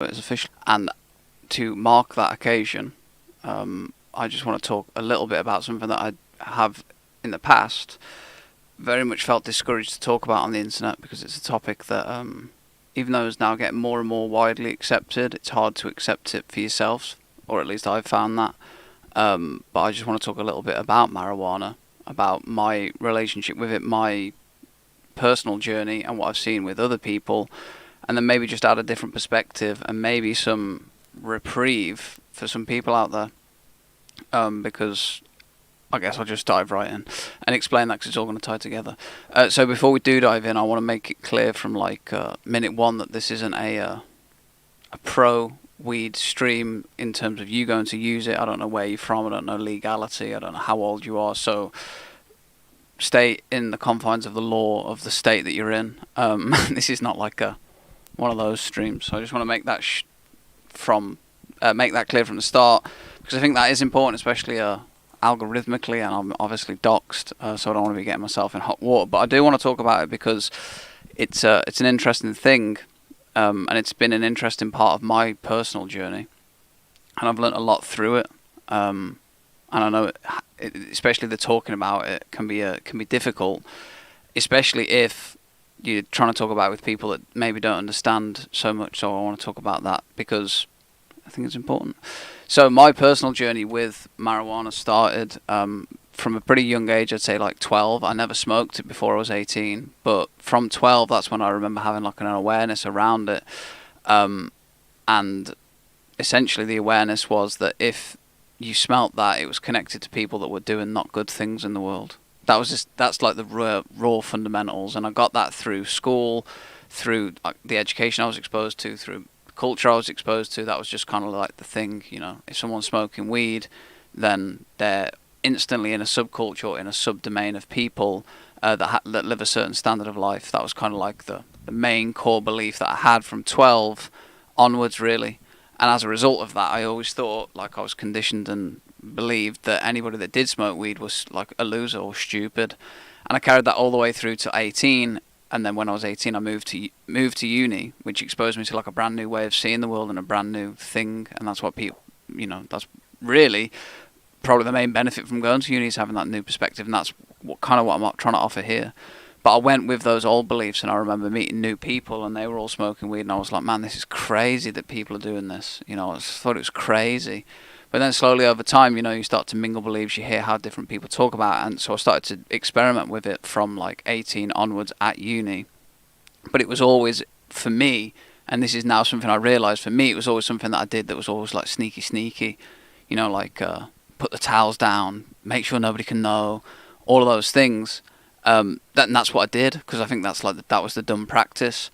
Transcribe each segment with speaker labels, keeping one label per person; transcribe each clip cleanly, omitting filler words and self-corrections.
Speaker 1: It's official. And to mark that occasion, I just want to talk a little bit about something that I have in the past very much felt discouraged to talk about on the internet because it's a topic that, even though it's now getting more and more widely accepted, it's hard to accept it for yourselves, or at least I've found that. But I just want to talk a little bit about marijuana, about my relationship with it, my personal journey, and what I've seen with other people, and then maybe just add a different perspective and maybe some reprieve for some people out there. Because I guess I'll just dive right in and explain that because it's all going to tie together. So before we do dive in, I want to make it clear from like minute one that this isn't a pro weed stream in terms of you going to use it. I don't know where you're from. I don't know legality. I don't know how old you are. So stay in the confines of the law of the state that you're in. This is not like one of those streams. So I just want to make that make that clear from the start because I think that is important, especially algorithmically, and I'm obviously doxed, so I don't want to be getting myself in hot water. But I do want to talk about it because it's an interesting thing, and it's been an interesting part of my personal journey, and I've learnt a lot through it. And I know, especially the talking about it can be difficult, especially if you're trying to talk about it with people that maybe don't understand so much. So I want to talk about that because I think it's important. So my personal journey with marijuana started from a pretty young age. I'd say like 12. I never smoked it before I was 18, but from 12, that's when I remember having like an awareness around it. And essentially the awareness was that if you smelt that, it was connected to people that were doing not good things in the world. That's like the raw fundamentals, and I got that through school, through the education I was exposed to, through culture I was exposed to. That was just kind of like the thing, you know. If someone's smoking weed, then they're instantly in a subculture, in a subdomain of people that live a certain standard of life. That was kind of like the main core belief that I had from 12 onwards, really. And as a result of that, I always thought, like, I was conditioned and believed that anybody that did smoke weed was like a loser or stupid. And I carried that all the way through to 18. And then when I was 18, I moved to uni, which exposed me to like a brand new way of seeing the world and a brand new thing. And that's what people, that's really probably the main benefit from going to uni, is having that new perspective. And that's what I'm trying to offer here. But I went with those old beliefs, and I remember meeting new people, and they were all smoking weed, and I was like, man, this is crazy that people are doing this. I thought it was crazy. But then slowly over time, you start to mingle beliefs, you hear how different people talk about it, and so I started to experiment with it from like 18 onwards at uni. But it was always, for me, and this is now something I realise, for me it was always something that I did that was always like sneaky, like put the towels down, make sure nobody can know, all of those things. That's what I did, because I think that was the dumb practice.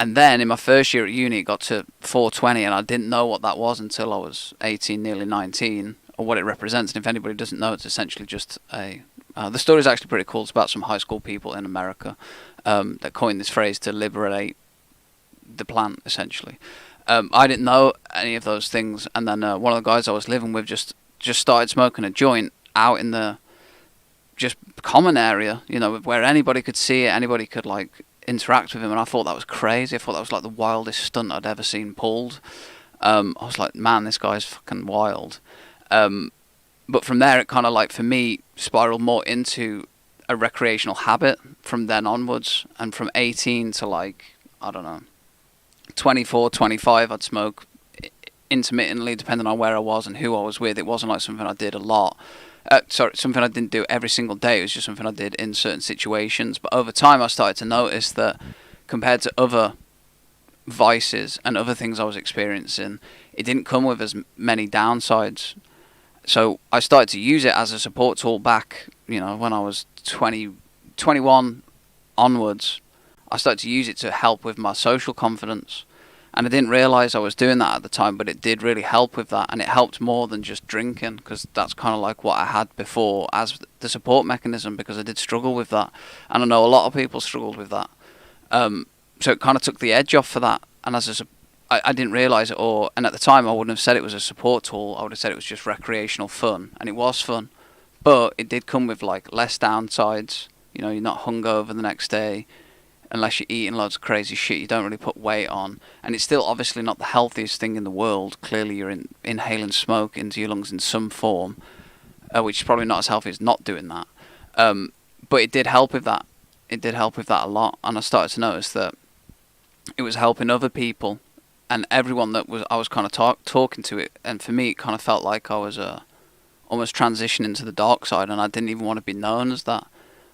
Speaker 1: And then in my first year at uni, it got to 420, and I didn't know what that was until I was 18, nearly 19, or what it represents. And if anybody doesn't know, it's essentially just the story is actually pretty cool. It's about some high school people in America that coined this phrase to liberate the plant, essentially. I didn't know any of those things, and then one of the guys I was living with just started smoking a joint out in the just common area, where anybody could see it, anybody could like interact with him, and I thought that was crazy. I thought that was like the wildest stunt I'd ever seen pulled. I was like, man, this guy's fucking wild. But from there, it kind of like, for me, spiraled more into a recreational habit from then onwards. And from 18 to like, I don't know, 24, 25, I'd smoke intermittently, depending on where I was and who I was with. It wasn't like something I did a lot. Something I didn't do every single day. It was just something I did in certain situations. But over time, I started to notice that compared to other vices and other things I was experiencing, it didn't come with as many downsides. So I started to use it as a support tool back, when I was 20, 21 onwards. I started to use it to help with my social confidence. And I didn't realise I was doing that at the time, but it did really help with that. And it helped more than just drinking, because that's kind of like what I had before as the support mechanism, because I did struggle with that. And I know a lot of people struggled with that. So it kind of took the edge off for that. And I didn't realise it, and at the time I wouldn't have said it was a support tool. I would have said it was just recreational fun. And it was fun. But it did come with like less downsides. You're not hungover the next day. unless you're eating loads of crazy shit, you don't really put weight on. And it's still obviously not the healthiest thing in the world. Clearly, you're inhaling smoke into your lungs in some form, which is probably not as healthy as not doing that. But it did help with that. It did help with that a lot. And I started to notice that it was helping other people and everyone that I was kind of talking to it. And for me, it kind of felt like I was almost transitioning to the dark side, and I didn't even want to be known as that.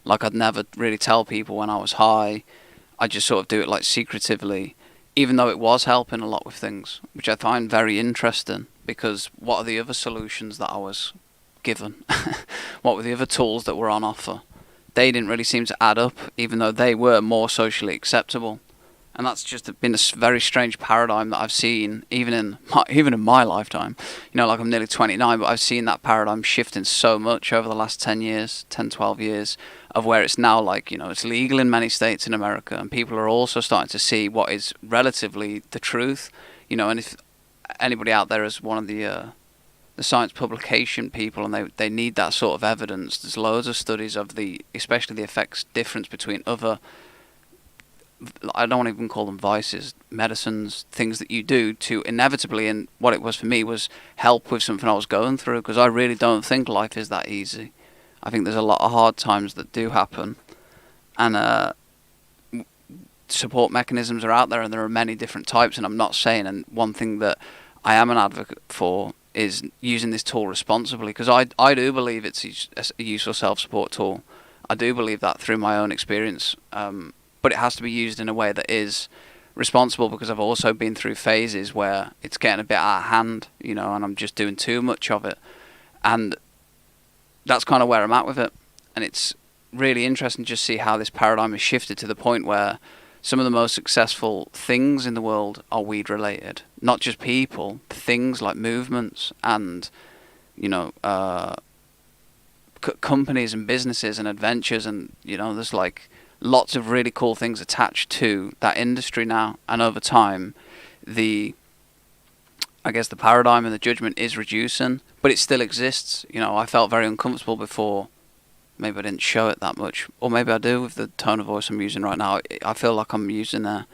Speaker 1: Like, I'd never really tell people when I was high. I just sort of do it like secretively, even though it was helping a lot with things, which I find very interesting, because what are the other solutions that I was given? What were the other tools that were on offer? They didn't really seem to add up, even though they were more socially acceptable. And that's just been a very strange paradigm that I've seen, even in my lifetime. You know, like, I'm nearly 29, but I've seen that paradigm shifting so much over the last 10 years, 10, 12 years, of where it's now like, you know, it's legal in many states in America, and people are also starting to see what is relatively the truth. You know, and if anybody out there is one of the science publication people, and they need that sort of evidence, there's loads of studies of especially the effects difference between other, I don't even call them vices, medicines, things that you do to inevitably, and what it was for me was help with something I was going through, because I really don't think life is that easy. I think there's a lot of hard times that do happen, and support mechanisms are out there, and there are many different types, and I'm not saying, and one thing that I am an advocate for is using this tool responsibly, because I do believe it's a useful self-support tool. I do believe that through my own experience, but it has to be used in a way that is responsible, because I've also been through phases where it's getting a bit out of hand, you know, and I'm just doing too much of it. And that's kind of where I'm at with it. And it's really interesting to just see how this paradigm has shifted to the point where some of the most successful things in the world are weed related. Not just people, things like movements and, you know, companies and businesses and adventures, and, you know, there's like lots of really cool things attached to that industry now. And over time, I guess the paradigm and the judgment is reducing, but it still exists. You know, I felt very uncomfortable before. Maybe I didn't show it that much, or maybe I do with the tone of voice I'm using right now. I feel like I'm using a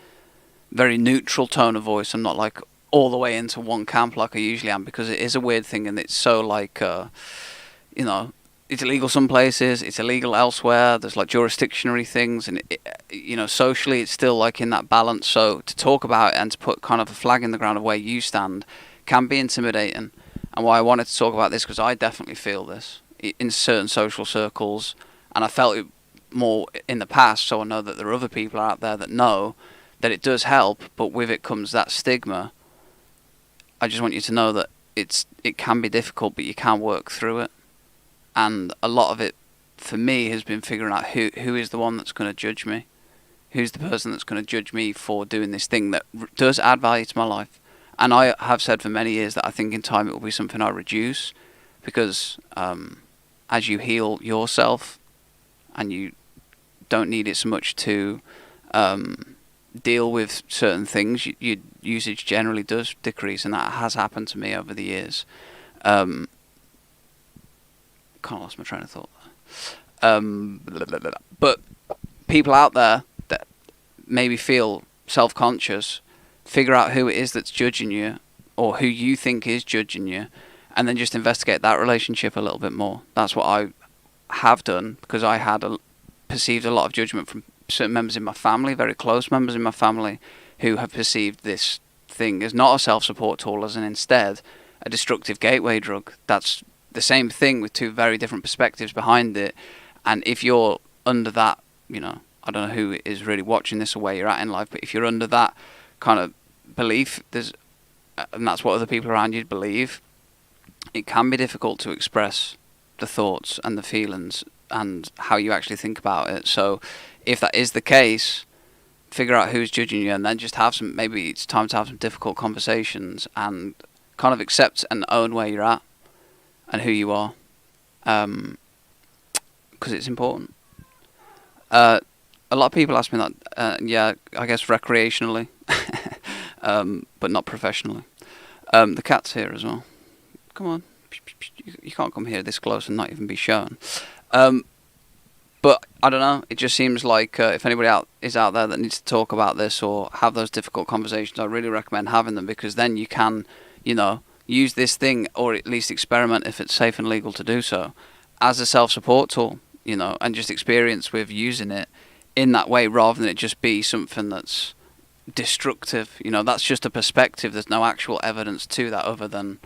Speaker 1: very neutral tone of voice. I'm not like all the way into one camp like I usually am, because it is a weird thing, and it's so like, you know, it's illegal some places, it's illegal elsewhere. There's like jurisdictionary things, and you know, socially it's still like in that balance. So to talk about it and to put kind of a flag in the ground of where you stand can be intimidating. And why I wanted to talk about this, because I definitely feel this in certain social circles, and I felt it more in the past. So I know that there are other people out there that know that it does help, but with it comes that stigma. I just want you to know that it can be difficult, but you can work through it. And a lot of it, for me, has been figuring out who is the one that's going to judge me. Who's the person that's going to judge me for doing this thing that does add value to my life. And I have said for many years that I think in time it will be something I reduce, because as you heal yourself, and you don't need it so much to deal with certain things, your usage generally does decrease, and that has happened to me over the years. Kind of lost my train of thought there. But people out there that maybe feel self-conscious, figure out who it is that's judging you, or who you think is judging you, and then just investigate that relationship a little bit more. That's what I have done, because I had perceived a lot of judgment from certain members in my family, very close members in my family, who have perceived this thing as not a self-support tool, as an instead a destructive gateway drug. That's the same thing with two very different perspectives behind it. And if you're under that, you know, I don't know who is really watching this or where you're at in life, but if you're under that kind of belief, and that's what other people around you believe, it can be difficult to express the thoughts and the feelings and how you actually think about it. So if that is the case, figure out who's judging you, and then just maybe it's time to have some difficult conversations and kind of accept and own where you're at and who you are, because it's important. A lot of people ask me that, yeah, I guess recreationally, but not professionally. The cat's here as well. Come on, you can't come here this close and not even be shown. But I don't know. It just seems like if anybody is out there that needs to talk about this or have those difficult conversations, I really recommend having them, because then you can, use this thing, or at least experiment if it's safe and legal to do so, as a self-support tool, and just experience with using it in that way, rather than it just be something that's destructive. That's just a perspective. There's no actual evidence to that, other than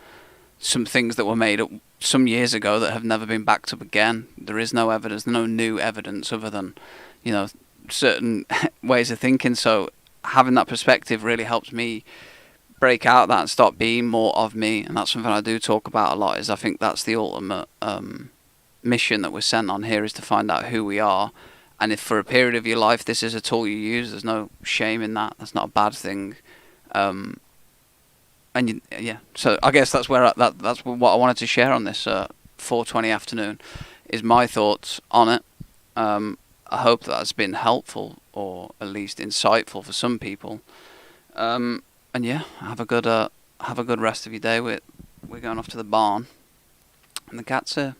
Speaker 1: some things that were made up some years ago that have never been backed up again. There is no evidence, no new evidence, other than certain ways of thinking. So having that perspective really helps me break out that and stop being more of me. And that's something I do talk about a lot, is I think that's the ultimate mission that we're sent on here, is to find out who we are. And if for a period of your life this is a tool you use, there's no shame in that. That's not a bad thing. So I guess that's where that's what I wanted to share on this 4:20 afternoon, is my thoughts on it. I hope that's been helpful, or at least insightful for some people. And yeah, have a good rest of your day. We're going off to the barn, and the cat's here.